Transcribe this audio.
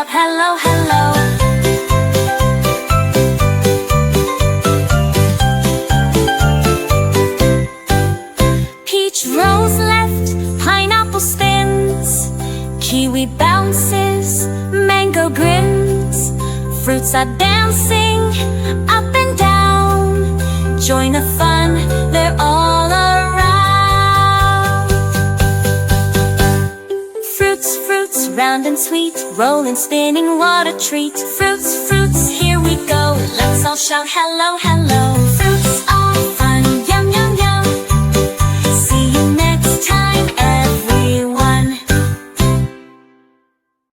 shout hello, hello. Peach rolls left, pineapple spins, kiwi bounces, mango grins. Fruits are dancing up and down. Join the fun, they're all around. Fruits, fruits, round and sweet, rolling, spinning, what a treat. Fruits, fruits, here we go. Let's all shout hello, hello.